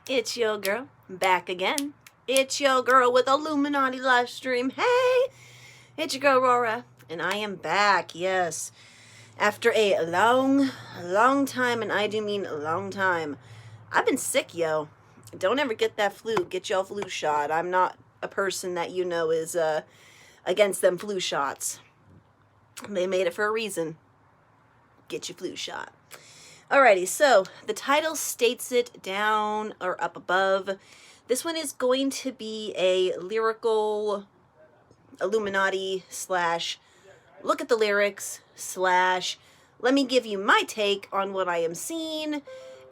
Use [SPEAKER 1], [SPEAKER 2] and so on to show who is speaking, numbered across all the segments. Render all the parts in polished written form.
[SPEAKER 1] It's your girl, back again. It's your girl with Illuminati live stream. Hey, it's your girl Aurora, and I am back, yes. After a long time, and I do mean a long time. I've been sick, yo. Don't ever get that flu. Get your flu shot. I'm not a person that you know is against them flu shots. They made it for a reason. Get your flu shot. Alrighty, so the title states it down or up above. This one is going to be a lyrical Illuminati slash look at the lyrics slash let me give you my take on what I am seeing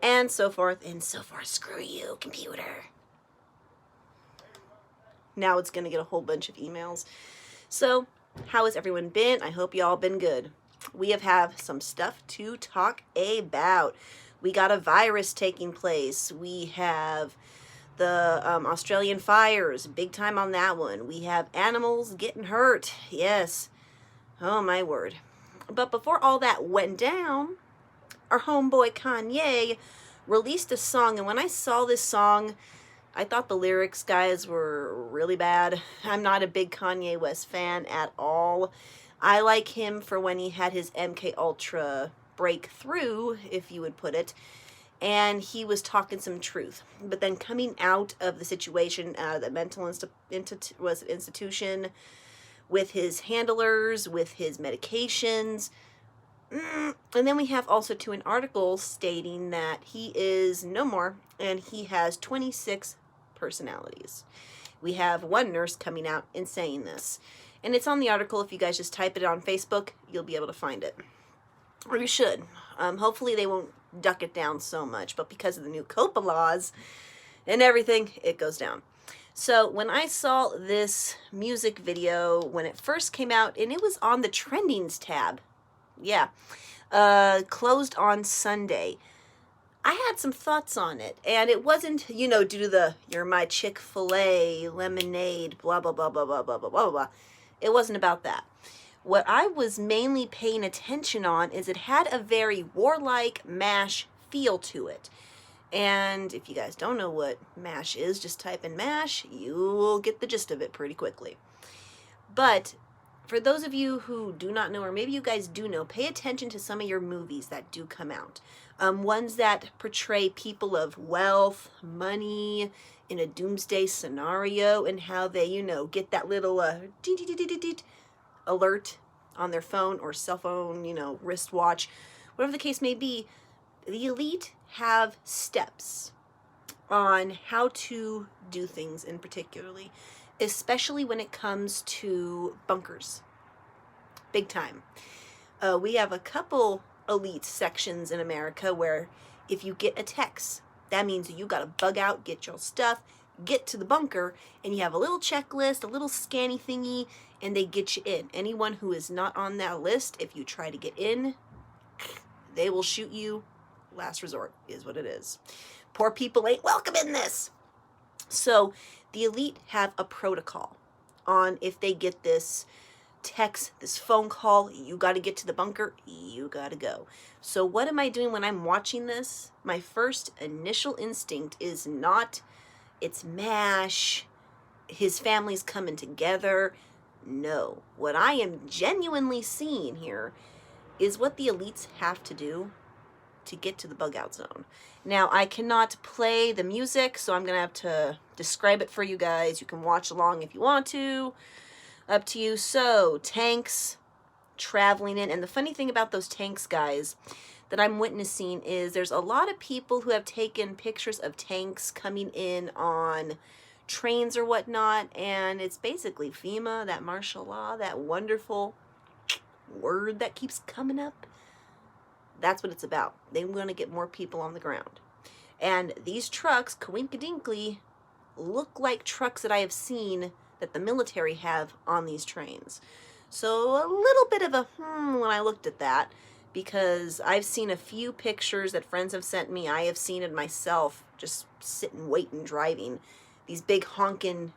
[SPEAKER 1] and so forth and so forth. Screw you, computer. Now it's going to get a whole bunch of emails. So, how has everyone been? I hope y'all been good. We have some stuff to talk about. We got a virus taking place. We have the Australian fires, big time on that one. We have animals getting hurt. Yes. Oh, my word. But before all that went down, our homeboy Kanye released a song. And when I saw this song, I thought the lyrics, guys, were really bad. I'm not a big Kanye West fan at all. I like him for when he had his MK Ultra breakthrough, if you would put it, and he was talking some truth. But then coming out of the situation, the mental institution, with his handlers, with his medications, and then we have also an article stating that he is no more, and he has 26 personalities. We have one nurse coming out and saying this. And it's on the article. If you guys just type it on Facebook, you'll be able to find it. Or you should. Hopefully they won't duck it down so much. But because of the new COPA laws and everything, it goes down. So when I saw this music video, when it first came out, and it was on the Trendings tab. Yeah. Closed on Sunday. I had some thoughts on it. And it wasn't, due to the, you're my Chick-fil-A, lemonade, blah, blah, blah, blah, blah, blah, blah, blah, blah. It wasn't about that. What I was mainly paying attention on is it had a very warlike MASH feel to it. And if you guys don't know what MASH is, just type in MASH. You'll get the gist of it pretty quickly. But for those of you who do not know, or maybe you guys do know, pay attention to some of your movies that do come out. Ones that portray people of wealth, money, in a doomsday scenario, and how they, get that little alert on their phone or cell phone, wristwatch, whatever the case may be. The elite have steps on how to do things in particularly, especially when it comes to bunkers. Big time. We have a couple elite sections in America where if you get a text, that means you got to bug out, get your stuff, get to the bunker, and you have a little checklist, a little scanny thingy, and they get you in. Anyone who is not on that list, if you try to get in, they will shoot you. Last resort is what it is. Poor people ain't welcome in this. So the elite have a protocol on if they get this text, this phone call, you got to get to the bunker, you got to go. So what am I doing when I'm watching this? My first initial instinct is not, it's MASH, his family's coming together. No. What I am genuinely seeing here is what the elites have to do to get to the bug out zone. Now, I cannot play the music, so I'm going to have to describe it for you guys. You can watch along if you want to. Up to you. So, tanks traveling in. And the funny thing about those tanks, guys, that I'm witnessing is there's a lot of people who have taken pictures of tanks coming in on trains or whatnot. And it's basically FEMA, that martial law, that wonderful word that keeps coming up. That's what it's about. They want to get more people on the ground. And these trucks, coinkadinkly, look like trucks that I have seen that the military have on these trains. So a little bit of a when I looked at that, because I've seen a few pictures that friends have sent me. I have seen it myself, just sitting, waiting, driving these big honking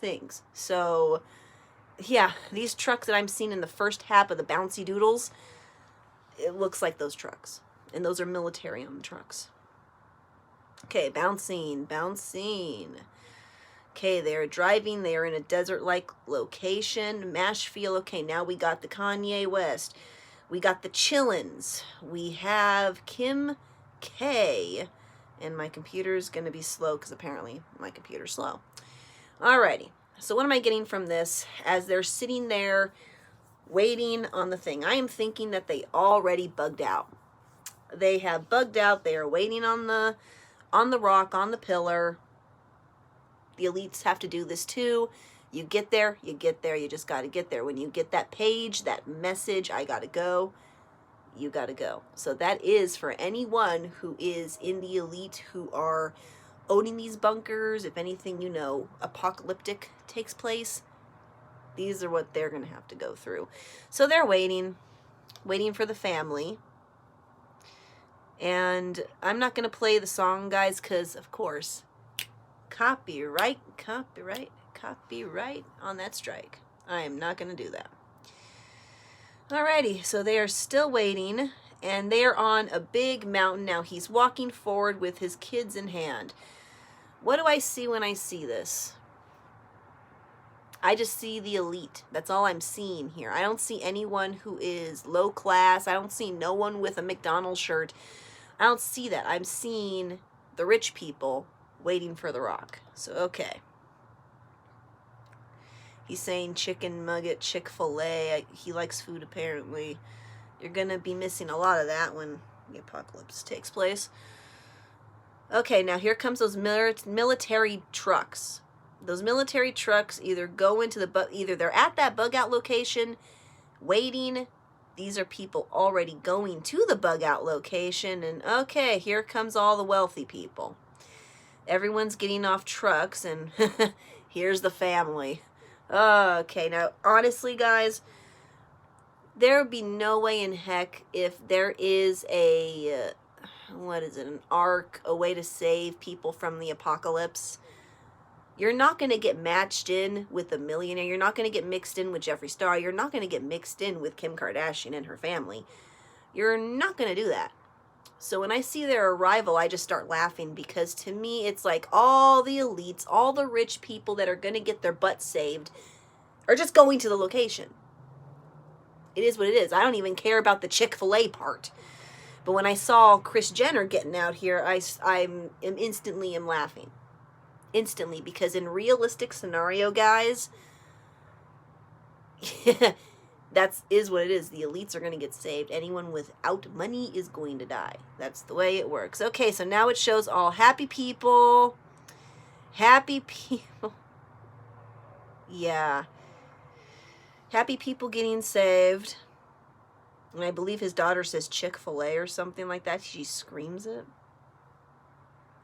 [SPEAKER 1] things. So yeah, these trucks that I'm seeing in the first half of the Bouncy Doodles, it looks like those trucks. And those are military on the trucks. Okay, bouncing, bouncing. Okay, they're driving. They are in a desert-like location. Mashfield. Okay, now we got the Kanye West. We got the Chillins. We have Kim K. And my computer's going to be slow because apparently my computer's slow. Alrighty. So what am I getting from this? As they're sitting there waiting on the thing, I am thinking that they already bugged out. They have bugged out. They are waiting on the rock, on the pillar. The elites have to do this too. You get there, you get there, you just got to get there. When you get that page, that message, I got to go, you got to go. So that is for anyone who is in the elite who are owning these bunkers. If anything, you know, apocalyptic takes place, these are what they're going to have to go through. So they're waiting for the family. And I'm not going to play the song, guys, because, of course, copyright on that strike. I am not going to do that. Alrighty, so they are still waiting, and they are on a big mountain. Now he's walking forward with his kids in hand. What do I see when I see this? I just see the elite. That's all I'm seeing here. I don't see anyone who is low class. I don't see no one with a McDonald's shirt. I don't see that. I'm seeing the rich people waiting for the rock. So, okay. He's saying chicken nugget, Chick-fil-A. He likes food, apparently. You're going to be missing a lot of that when the apocalypse takes place. Okay, now here comes those military trucks. Those military trucks either go into either they're at that bug out location waiting. These are people already going to the bug out location. And okay, here comes all the wealthy people. Everyone's getting off trucks, and here's the family. Okay, now, honestly, guys, there would be no way in heck if there is a, an ark, a way to save people from the apocalypse. You're not going to get matched in with a millionaire. You're not going to get mixed in with Jeffree Star. You're not going to get mixed in with Kim Kardashian and her family. You're not going to do that. So when I see their arrival, I just start laughing, because to me, it's like all the elites, all the rich people that are going to get their butts saved are just going to the location. It is what it is. I don't even care about the Chick-fil-A part. But when I saw Kris Jenner getting out here, I'm instantly laughing. Instantly, because in realistic scenario, guys, that is what it is. The elites are going to get saved. Anyone without money is going to die. That's the way it works. Okay, so now it shows all happy people. Happy people. Yeah. Happy people getting saved. And I believe his daughter says Chick-fil-A or something like that. She screams it.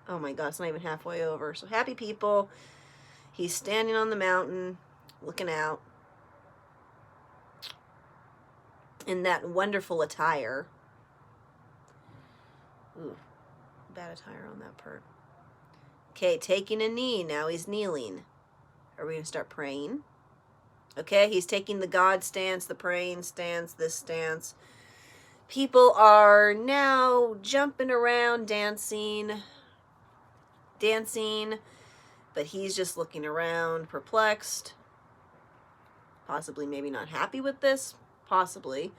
[SPEAKER 1] Oh my God, it's not even halfway over. So happy people. He's standing on the mountain, looking out. In that wonderful attire. Ooh, bad attire on that part. Okay, taking a knee. Now he's kneeling. Are we going to start praying? Okay, he's taking the God stance, the praying stance, this stance. People are now jumping around, dancing, but he's just looking around, perplexed. Possibly maybe not happy with this. Possibly.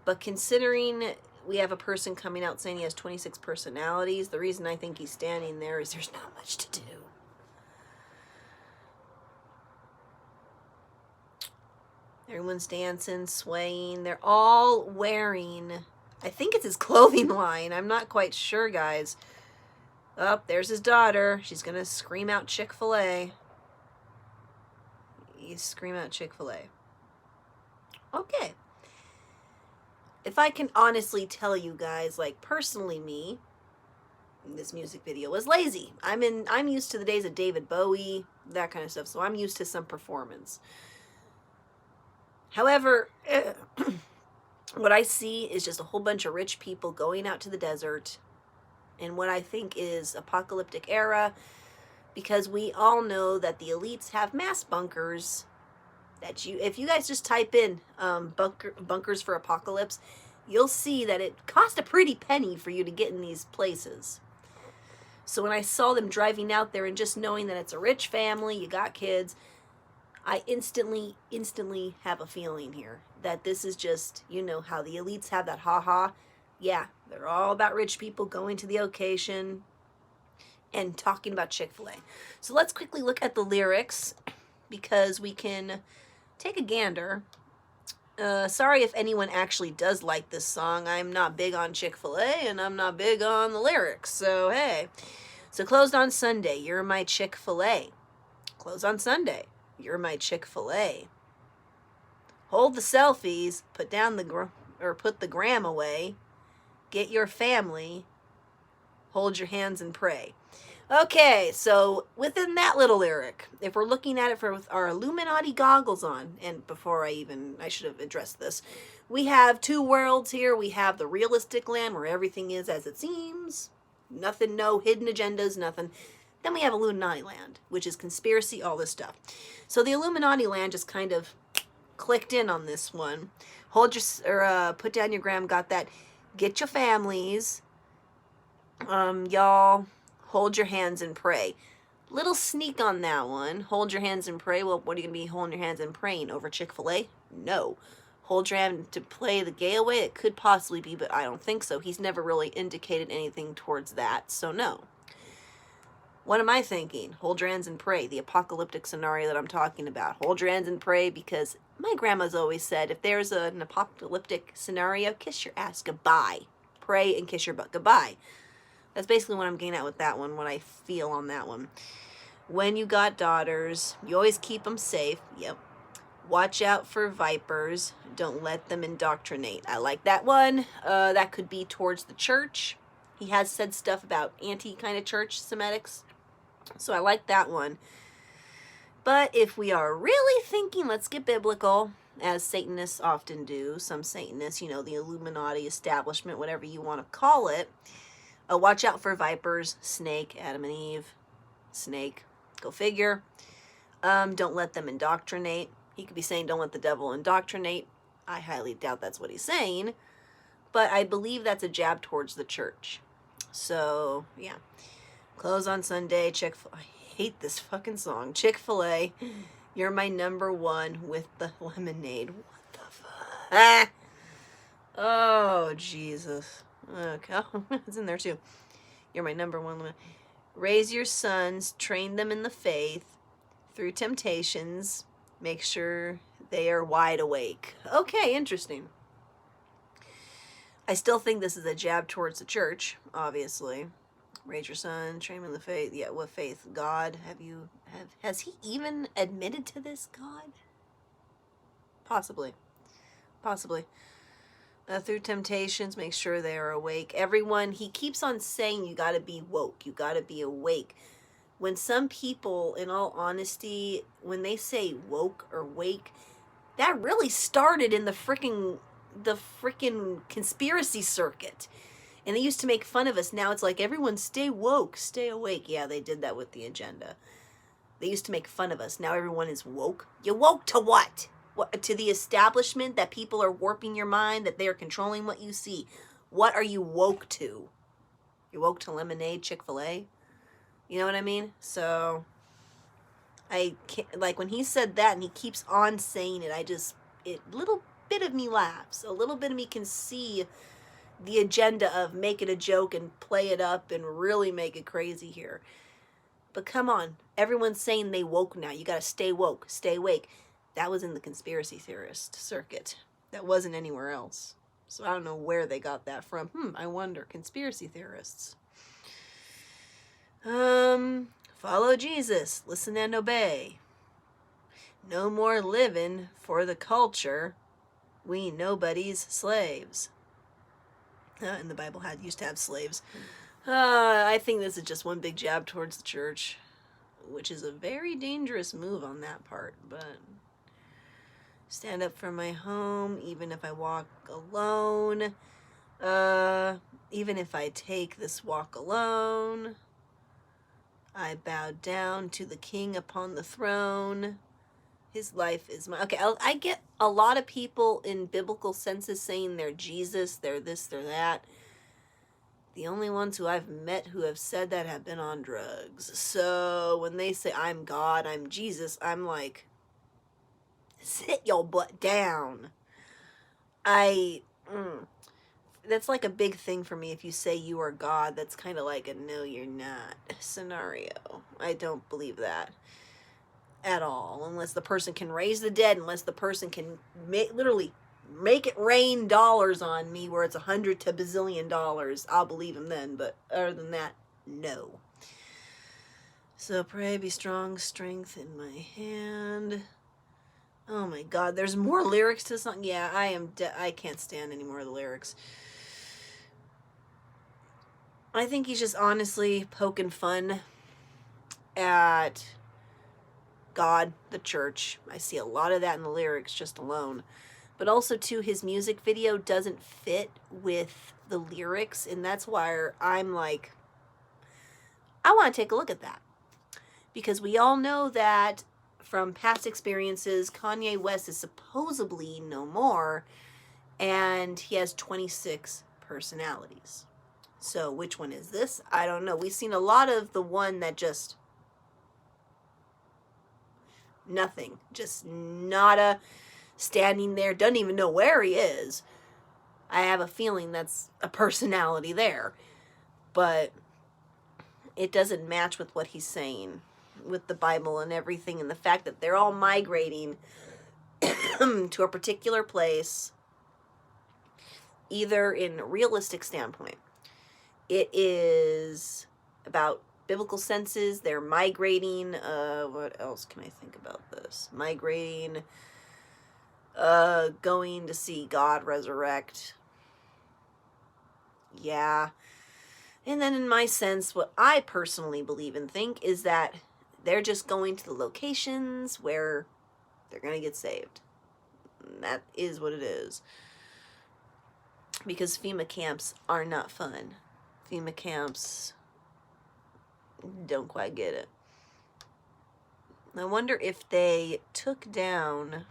[SPEAKER 1] But considering we have a person coming out saying he has 26 personalities, the reason I think he's standing there is there's not much to do. Everyone's dancing, swaying. They're all wearing, I think it's his clothing line. I'm not quite sure, guys. Oh, there's his daughter. She's going to scream out Chick-fil-A. You scream out Chick-fil-A. Okay. If I can honestly tell you guys, like personally me, this music video was lazy. I'm used to the days of David Bowie, that kind of stuff, so I'm used to some performance. However, what I see is just a whole bunch of rich people going out to the desert in what I think is apocalyptic era, because we all know that the elites have mass bunkers that if you guys just type in bunkers for apocalypse, you'll see that it cost a pretty penny for you to get in these places. So when I saw them driving out there and just knowing that it's a rich family, you got kids, I instantly have a feeling here that this is just, you know, how the elites have that ha-ha. Yeah, they're all about rich people going to the occasion and talking about Chick-fil-A. So let's quickly look at the lyrics because we can take a gander. Sorry if anyone actually does like this song. I'm not big on Chick-fil-A and I'm not big on the lyrics. So, hey. So closed on Sunday, you're my Chick-fil-A. Closed on Sunday, you're my Chick-fil-A. Hold the selfies, put the gram away. Get your family. Hold your hands and pray. Okay, so within that little lyric, if we're looking at it with our Illuminati goggles on, and before I should have addressed this, we have two worlds here. We have the realistic land where everything is as it seems. Nothing, no hidden agendas, nothing. Then we have Illuminati land, which is conspiracy, all this stuff. So the Illuminati land just kind of clicked in on this one. Put down your gram, got that. Get your families. Y'all, hold your hands and pray. Little sneak on that one. Hold your hands and pray. Well, what are you going to be holding your hands and praying over Chick-fil-A? No. Hold your hand to play the gay away? It could possibly be, but I don't think so. He's never really indicated anything towards that, so no. What am I thinking? Hold your hands and pray. The apocalyptic scenario that I'm talking about. Hold your hands and pray because my grandma's always said, if there's an apocalyptic scenario, kiss your ass goodbye. Pray and kiss your butt goodbye. That's basically what I'm getting at with that one, what I feel on that one. When you got daughters, you always keep them safe. Yep. Watch out for vipers. Don't let them indoctrinate. I like that one. That could be towards the church. He has said stuff about anti kind of church Semitics. So I like that one. But if we are really thinking, let's get biblical, as Satanists often do. Some Satanists, you know, the Illuminati establishment, whatever you want to call it. Watch out for vipers, snake, Adam and Eve, snake, go figure. Don't let them indoctrinate. He could be saying don't let the devil indoctrinate. I highly doubt that's what he's saying. But I believe that's a jab towards the church. So, yeah. Close on Sunday, I hate this fucking song. Chick-fil-A, you're my number one with the lemonade. What the fuck? Ah! Oh, Jesus. Okay, it's in there too. You're my number one. Raise your sons, train them in the faith, through temptations, make sure they are wide awake. Okay, interesting. I still think this is a jab towards the church, obviously. Raise your son, train him in the faith. Yeah, what faith? God? Has he even admitted to this, God? Possibly. Through temptations, make sure they are awake. Everyone, he keeps on saying you got to be woke. You got to be awake. When some people, in all honesty, when they say woke or wake, that really started in the freaking conspiracy circuit. And they used to make fun of us. Now it's like, everyone stay woke, stay awake. Yeah, they did that with the agenda. They used to make fun of us. Now everyone is woke. You woke to what? What, to the establishment, that people are warping your mind, that they are controlling what you see. What are you woke to? You woke to lemonade, Chick-fil-A? You know what I mean? So, I can't, like, when he said that and he keeps on saying it, a little bit of me laughs. A little bit of me can see the agenda of make it a joke and play it up and really make it crazy here. But come on, everyone's saying they woke now. You gotta stay woke, stay awake. That was in the conspiracy theorist circuit. That wasn't anywhere else. So I don't know where they got that from. I wonder. Conspiracy theorists. Follow Jesus. Listen and obey. No more living for the culture. We nobody's slaves. And the Bible used to have slaves. I think this is just one big jab towards the church, which is a very dangerous move on that part, but stand up for my home, even if I walk alone, even if I take this walk alone, I bow down to the king upon the throne. His life is mine. Okay, I get a lot of people in biblical senses saying they're Jesus, they're this, they're that. The only ones who I've met who have said that have been on drugs. So when they say, I'm God, I'm Jesus, I'm like, sit your butt down. That's like a big thing for me. If you say you are God, that's kind of like a no, you're not scenario. I don't believe that at all. Unless the person can raise the dead, unless the person can literally make it rain dollars on me where it's 100 to bazillion dollars, I'll believe him then. But other than that, no. So pray, be strong, strength in my hand. Oh my God, there's more lyrics to the song. Yeah, I can't stand any more of the lyrics. I think he's just honestly poking fun at God, the church. I see a lot of that in the lyrics just alone. But also, too, his music video doesn't fit with the lyrics, and that's why I'm like, I want to take a look at that. Because we all know that from past experiences, Kanye West is supposedly no more, and he has 26 personalities. So which one is this? I don't know. We've seen a lot of the one that just nothing. Just nada, standing there, doesn't even know where he is. I have a feeling that's a personality there. But it doesn't match with what he's saying with the Bible and everything, and the fact that they're all migrating to a particular place, either in a realistic standpoint. It is about biblical senses. They're migrating. What else can I think about this? Migrating. Going to see God resurrect. Yeah. And then in my sense, what I personally believe and think is that they're just going to the locations where they're going to get saved. And that is what it is. Because FEMA camps are not fun. FEMA camps don't quite get it. I wonder if they took down...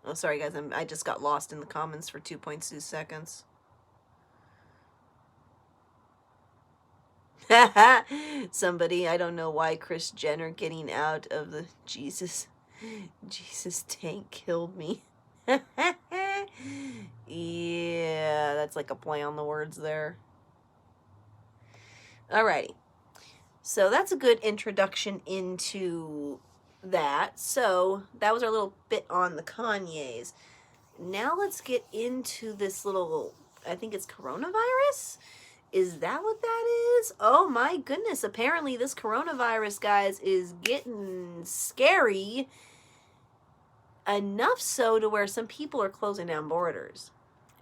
[SPEAKER 1] Oh, sorry guys, I just got lost in the comments for 2.2 seconds. Somebody, I don't know why Kris Jenner getting out of the Jesus tank killed me. Yeah, that's like a play on the words there. Alrighty. So that's a good introduction into that. So that was our little bit on the Kanyes. Now let's get into this little, I think it's coronavirus? Is that what that is? Oh my goodness. Apparently this coronavirus, guys, is getting scary. Enough so to where some people are closing down borders.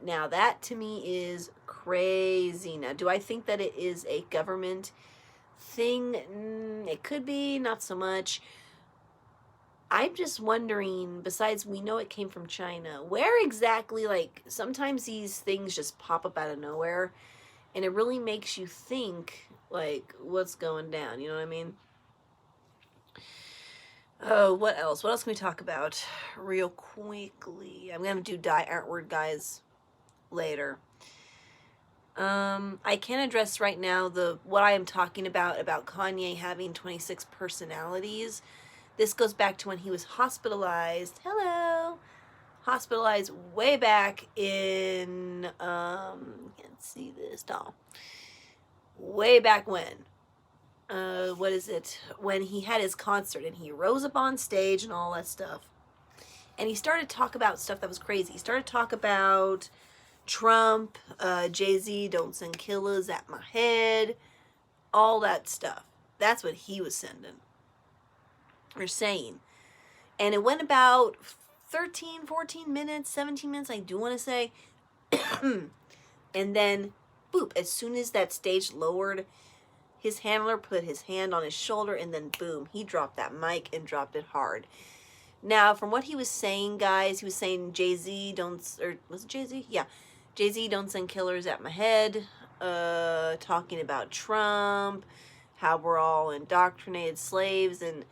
[SPEAKER 1] Now that to me is crazy. Now, do I think that it is a government thing? It could be, not so much. I'm just wondering, besides we know it came from China, where exactly, like, sometimes these things just pop up out of nowhere, and it really makes you think, like, what's going down, you know what I mean? Oh, what else? What else can we talk about real quickly? I'm going to do die artward, guys, later. I can address right now what I am talking about Kanye having 26 personalities. This goes back to when he was hospitalized. Hello! Hospitalized way back in, can't see this, doll. Way back when. What is it? When he had his concert and he rose up on stage and all that stuff. And he started to talk about stuff that was crazy. He started to talk about Trump, Jay-Z, don't send killers at my head, all that stuff. That's what he was sending. Or saying. And it went about 13, 14 minutes, 17 minutes, I do want to say. And then, boop, as soon as that stage lowered, his handler put his hand on his shoulder, and then boom, he dropped that mic and dropped it hard. Now, from what he was saying, guys, he was saying Jay-Z was it Jay-Z? Yeah. Jay-Z, don't send killers at my head. Talking about Trump, how we're all indoctrinated slaves, and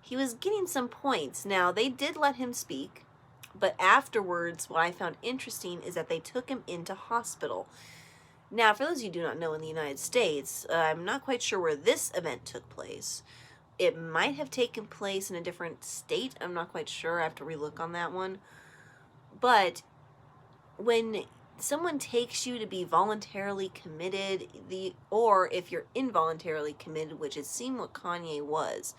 [SPEAKER 1] he was getting some points. Now, they did let him speak. But afterwards, what I found interesting is that they took him into hospital. Now, for those of you who do not know, in the United States, I'm not quite sure where this event took place. It might have taken place in a different state. I'm not quite sure. I have to relook on that one. But when someone takes you to be voluntarily committed, or if you're involuntarily committed, which it seemed what Kanye was,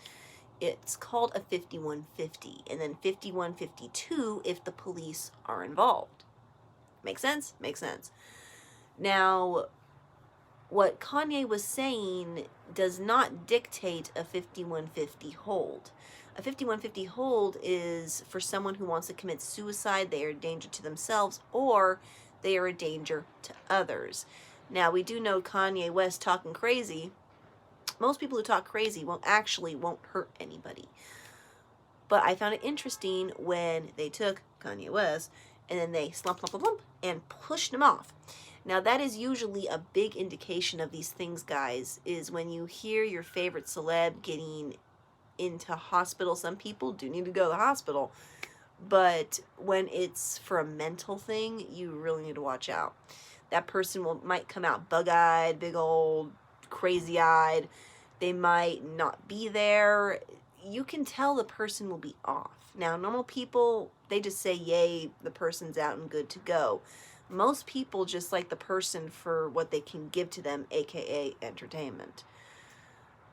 [SPEAKER 1] it's called a 5150, and then 5152 if the police are involved. Make sense? Makes sense. Now, what Kanye was saying does not dictate a 5150 hold. A 5150 hold is for someone who wants to commit suicide, they are a danger to themselves, or they are a danger to others. Now, we do know Kanye West talking crazy. Most people who talk crazy won't hurt anybody. But I found it interesting when they took Kanye West and then they slump and pushed him off. Now, that is usually a big indication of these things, guys, is when you hear your favorite celeb getting into hospital. Some people do need to go to the hospital, but when it's for a mental thing, you really need to watch out. That person might come out bug-eyed, big old crazy-eyed. They might not be there. You can tell the person will be off. Now, normal people, they just say, yay, the person's out and good to go. Most people just like the person for what they can give to them, aka entertainment.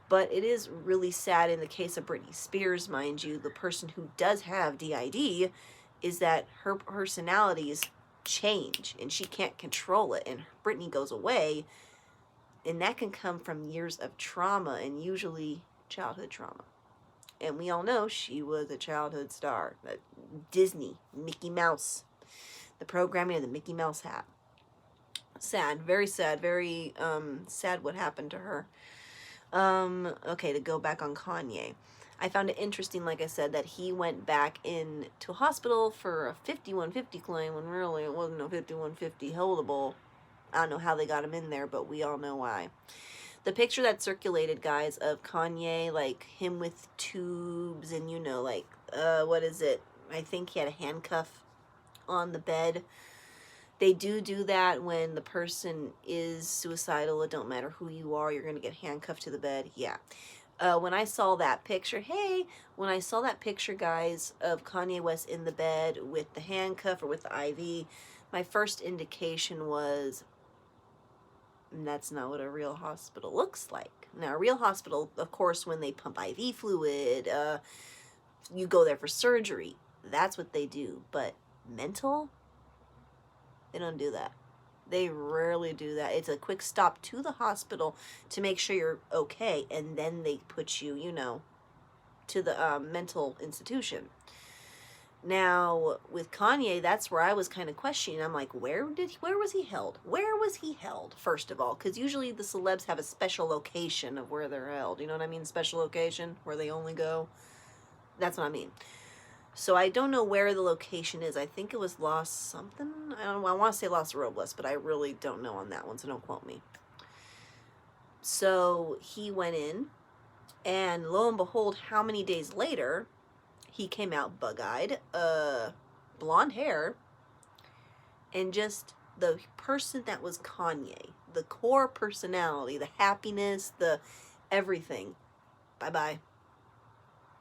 [SPEAKER 1] But it is really sad in the case of Britney Spears, mind you, the person who does have DID, is that her personalities change and she can't control it, and Britney goes away, and that can come from years of trauma, and usually childhood trauma. And we all know she was a childhood star. That Disney, Mickey Mouse, the programming of the Mickey Mouse hat. Sad, very sad, very sad what happened to her. Okay, to go back on Kanye. I found it interesting, like I said, that he went back into hospital for a 5150 claim when really it wasn't a 5150 holdable. I don't know how they got him in there, but we all know why. The picture that circulated, guys, of Kanye, like him with tubes and, what is it? I think he had a handcuff on the bed. They do that when the person is suicidal. It don't matter who you are, you're going to get handcuffed to the bed. Yeah. When I saw that picture, guys, of Kanye West in the bed with the handcuff or with the IV, my first indication was that's not what a real hospital looks like. Now, a real hospital, of course, when they pump IV fluid, you go there for surgery. That's what they do. But mental, they don't do that. They rarely do that. It's a quick stop to the hospital to make sure you're okay, and then they put you, to the mental institution. Now, with Kanye, that's where I was kind of questioning. I'm like, where was he held? Where was he held, first of all? Because usually the celebs have a special location of where they're held. You know what I mean? Special location, where they only go. That's what I mean. So I don't know where the location is. I think it was Los something. I want to say Los Robles, but I really don't know on that one, so don't quote me. So he went in, and lo and behold, how many days later, he came out bug-eyed, blonde hair, and just the person that was Kanye, the core personality, the happiness, the everything. Bye-bye.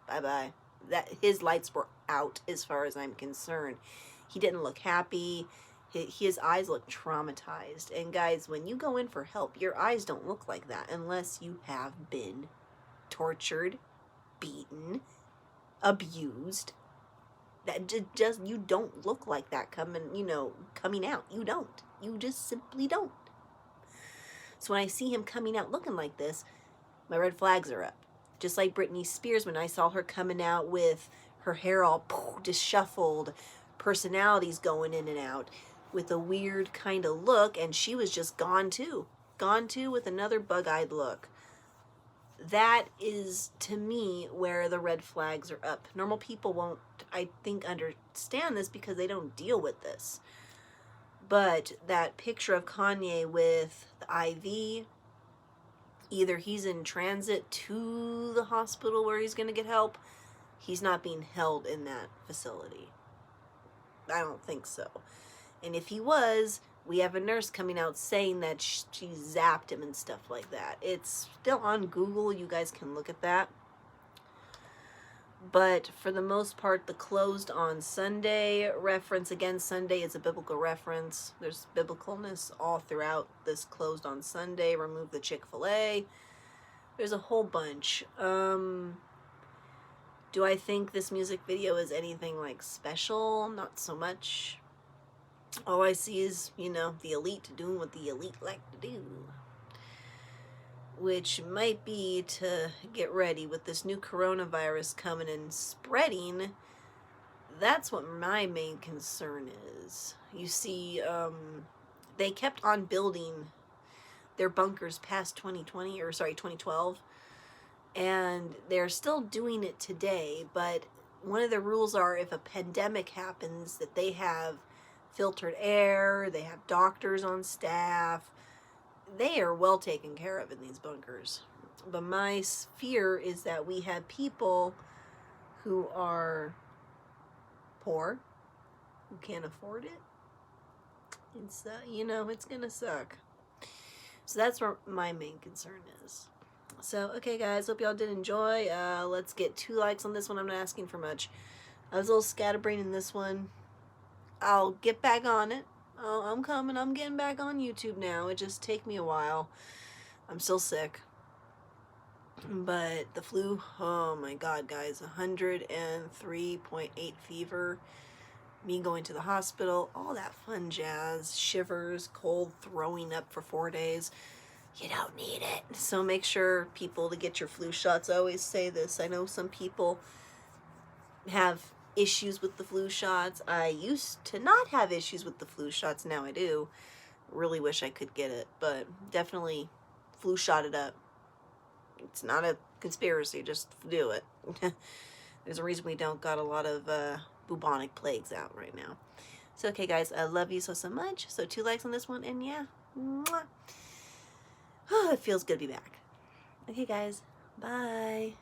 [SPEAKER 1] Bye-bye. That his lights were out as far as I'm concerned. He didn't look happy. His eyes look traumatized. And guys, when you go in for help, your eyes don't look like that unless you have been tortured, beaten, abused. That just you don't look like that coming out. You don't. You just simply don't. So when I see him coming out looking like this, my red flags are up. Just like Britney Spears, when I saw her coming out with her hair all disheveled, personalities going in and out, with a weird kind of look, and she was just gone too with another bug-eyed look. That is, to me, where the red flags are up. Normal people won't, I think, understand this because they don't deal with this. But that picture of Kanye with the IV, either he's in transit to the hospital where he's going to get help, he's not being held in that facility. I don't think so. And if he was, we have a nurse coming out saying that she zapped him and stuff like that. It's still on Google. You guys can look at that. But for the most part, the closed on Sunday reference, again, Sunday is a biblical reference. There's biblicalness all throughout this closed on Sunday. Remove the Chick-fil-A. There's a whole bunch. Do I think this music video is anything like special? Not so much. All I see is, you know, the elite doing what the elite like to do. Which might be to get ready with this new coronavirus coming and spreading. That's what my main concern is. You see, they kept on building their bunkers past 2012, and they're still doing it today, but one of the rules are if a pandemic happens that they have filtered air, they have doctors on staff. They are well taken care of in these bunkers. But my fear is that we have people who are poor, who can't afford it. It's, you know, it's gonna suck. So that's where my main concern is. So, okay guys, hope y'all did enjoy. Let's get 2 likes on this one. I'm not asking for much. I was a little scatterbrained in this one. I'll get back on it. Oh, I'm coming. I'm getting back on YouTube now. It just take me a while. I'm still sick. But the flu, oh my God, guys, 103.8 fever. Me going to the hospital, all that fun jazz, shivers, cold, throwing up for 4 days. You don't need it. So make sure, people, to get your flu shots. I always say this. I know some people have issues with the flu shots. I used to not have issues with the flu shots. Now I do. Really wish I could get it, but definitely flu shot it up. It's not a conspiracy. Just do it. There's a reason we don't got a lot of bubonic plagues out right now. So, okay, guys, I love you so much. So 2 likes on this one, and yeah. Mwah. Oh, it feels good to be back. Okay, guys. Bye.